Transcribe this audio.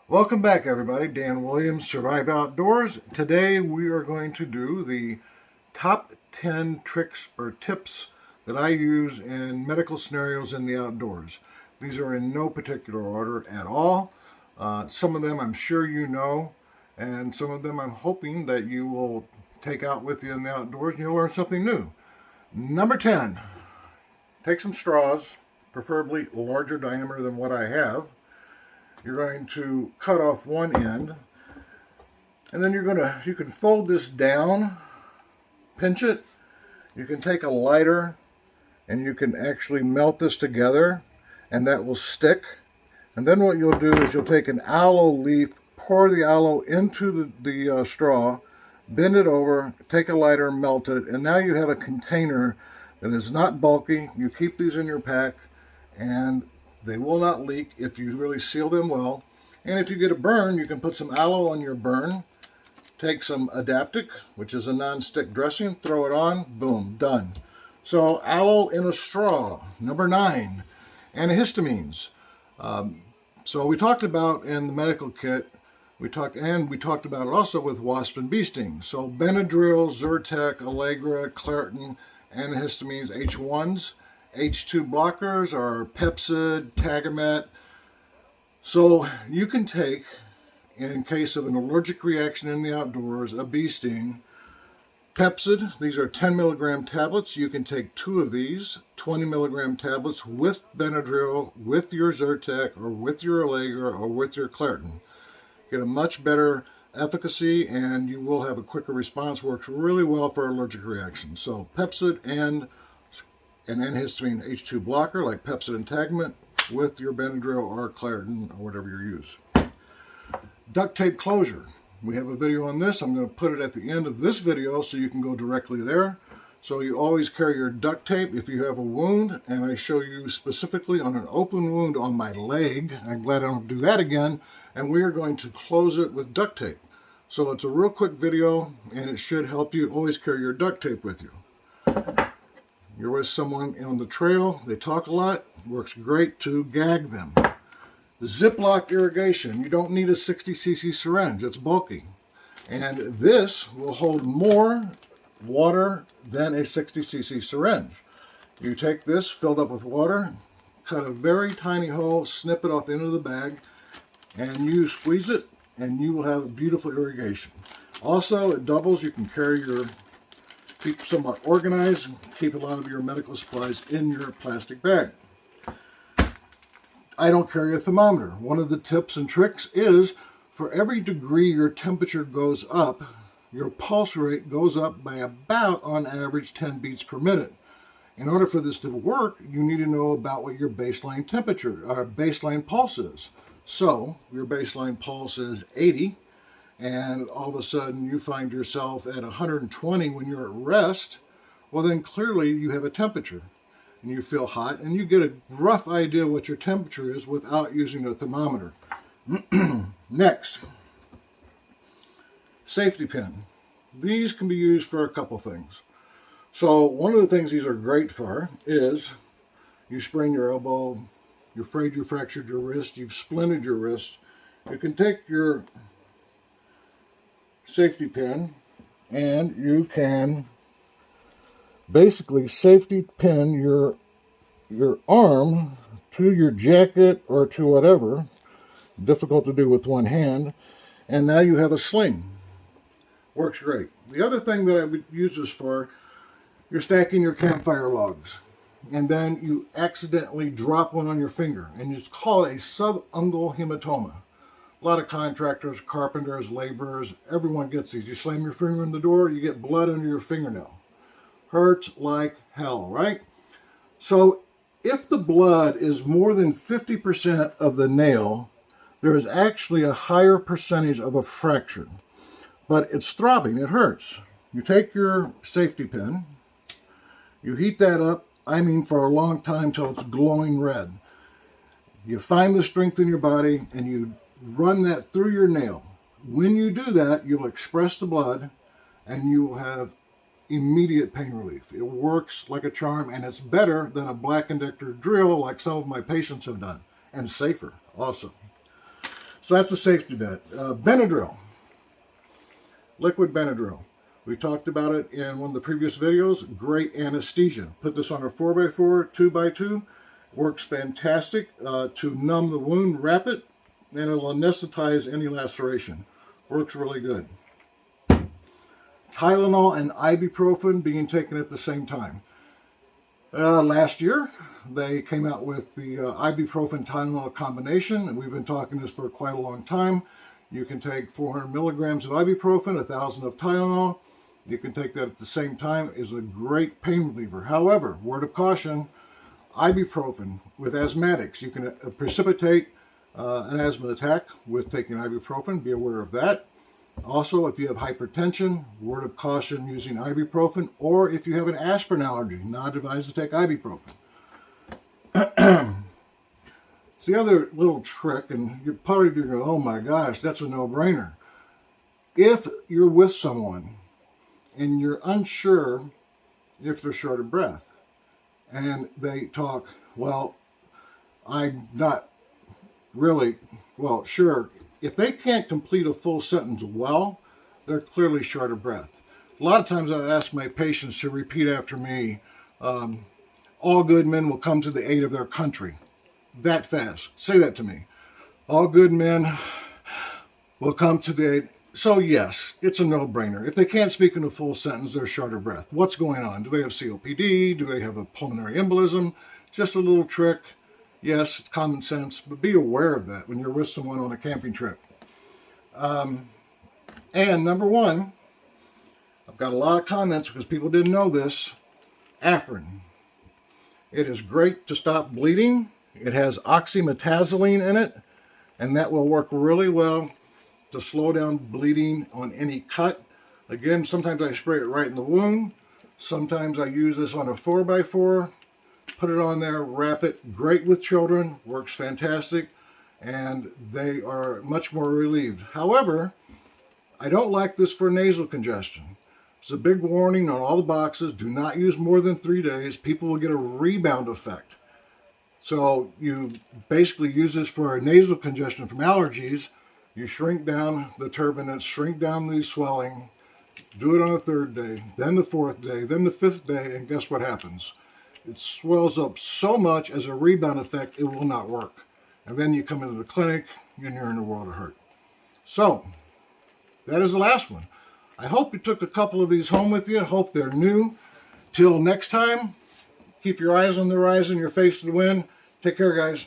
Welcome back, everybody. Dan Williams, Survive Outdoors. Today we are going to do the top 10 tricks or tips that I use in medical scenarios in the outdoors. These are in no particular order at all. Some of them I'm sure you know, and some of them I'm hoping that you will take out with you in the outdoors and you'll learn something new. Number 10, take some straws, preferably larger diameter than what I have. You're going to cut off one end, and then you can fold this down, pinch it. You can take a lighter and you can actually melt this together, and that will stick. And then what you'll do is you'll take an aloe leaf, pour the aloe into the straw, bend it over, take a lighter, melt it, and now you have a container that is not bulky. You keep these in your pack, and they will not leak if you really seal them well. And if you get a burn, you can put some aloe on your burn, take some Adaptic, which is a non-stick dressing, throw it on, boom, done. So aloe in a straw. Number 9, antihistamines. So we talked about in the medical kit, we talked about it also with wasp and bee sting. So Benadryl, Zyrtec, Allegra, Claritin, antihistamines, H1s. H2 blockers are Pepcid, Tagamet. So you can take, in case of an allergic reaction in the outdoors, a bee sting, Pepcid. These are 10 milligram tablets. You can take 2 of these, 20 milligram tablets with Benadryl, with your Zyrtec, or with your Allegra, or with your Claritin. Get a much better efficacy, and you will have a quicker response. Works really well for allergic reactions. So Pepcid and an antihistamine H2 blocker like Pepcid and Tagamet with your Benadryl or Claritin or whatever you use. Duct tape closure. We have a video on this. I'm going to put it at the end of this video so you can go directly there. So you always carry your duct tape if you have a wound, and I show you specifically on an open wound on my leg. I'm glad I don't do that again. And we are going to close it with duct tape. So it's a real quick video, and it should help you. Always carry your duct tape with you. You're with someone on the trail, they talk a lot, works great to gag them. Ziploc irrigation. You don't need a 60cc syringe, it's bulky. And this will hold more water than a 60cc syringe. You take this filled up with water, cut a very tiny hole, snip it off the end of the bag, and you squeeze it, and you will have beautiful irrigation. Also, it doubles. You can carry keep somewhat organized, keep a lot of your medical supplies in your plastic bag. I don't carry a thermometer. One of the tips and tricks is for every degree your temperature goes up, your pulse rate goes up by about, on average, 10 beats per minute. In order for this to work, you need to know about what your baseline temperature, or baseline pulse is. So, your baseline pulse is 80, and all of a sudden you find yourself at 120 when you're at rest, well then clearly you have a temperature and you feel hot, and you get a rough idea what your temperature is without using a thermometer. Next, safety pin. These can be used for a couple things. So one of the things these are great for is you sprain your elbow, you're afraid you fractured your wrist, you've splinted your wrist. You can take your safety pin and you can basically safety pin your arm to your jacket or to whatever. Difficult to do with one hand. And now you have a sling. Works great. The other thing that I would use this for, you're stacking your campfire logs, and then you accidentally drop one on your finger, and it's called a subungual hematoma. A lot of contractors, carpenters, laborers, everyone gets these. You slam your finger in the door, you get blood under your fingernail. Hurts like hell, right? So if the blood is more than 50% of the nail, there is actually a higher percentage of a fracture. But it's throbbing, it hurts. You take your safety pin, you heat that up, for a long time till it's glowing red. You find the strength in your body and you run that through your nail. When you do that, you'll express the blood and you will have immediate pain relief. It works like a charm, and it's better than a Black & Decker drill like some of my patients have done, and safer also. So that's a safety net. Benadryl, liquid Benadryl. We talked about it in one of the previous videos. Great anesthesia. Put this on a 4x4, 2x2. Works fantastic to numb the wound, wrap it, and it'll anesthetize any laceration. Works really good. Tylenol and ibuprofen being taken at the same time. Last year, they came out with the ibuprofen Tylenol combination, and we've been talking this for quite a long time. You can take 400 milligrams of ibuprofen, 1,000 of Tylenol. You can take that at the same time. It's a great pain reliever. However, word of caution, ibuprofen with asthmatics. You can precipitate an asthma attack with taking ibuprofen. Be aware of that. Also, if you have hypertension, word of caution using ibuprofen, or if you have an aspirin allergy, not advised to take ibuprofen. It's the other little trick, and you're part of you go, oh my gosh, that's a no-brainer. If you're with someone and you're unsure if they're short of breath, and they talk, well, I'm not really, well, sure. If they can't complete a full sentence well, they're clearly short of breath. A lot of times I ask my patients to repeat after me, all good men will come to the aid of their country. That fast. Say that to me. All good men will come to the aid. So yes, it's a no-brainer. If they can't speak in a full sentence, they're short of breath. What's going on? Do they have COPD? Do they have a pulmonary embolism? Just a little trick. Yes, it's common sense, but be aware of that when you're with someone on a camping trip. And number one, I've got a lot of comments because people didn't know this. Afrin. It is great to stop bleeding. It has oxymetazoline in it, and that will work really well to slow down bleeding on any cut. Again, sometimes I spray it right in the wound. Sometimes I use this on a 4x4. Put it on there, wrap it. Great with children, works fantastic, and they are much more relieved. However, I don't like this for nasal congestion. It's a big warning on all the boxes. Do not use more than 3 days. People will get a rebound effect. So you basically use this for a nasal congestion from allergies. You shrink down the turbinates, shrink down the swelling, do it on the 3rd day, then the 4th day, then the 5th day, and guess what happens? It swells up so much as a rebound effect, it will not work. And then you come into the clinic and you're in a world of hurt. So, that is the last one. I hope you took a couple of these home with you. I hope they're new. Till next time, keep your eyes on the horizon, your face to the wind. Take care, guys.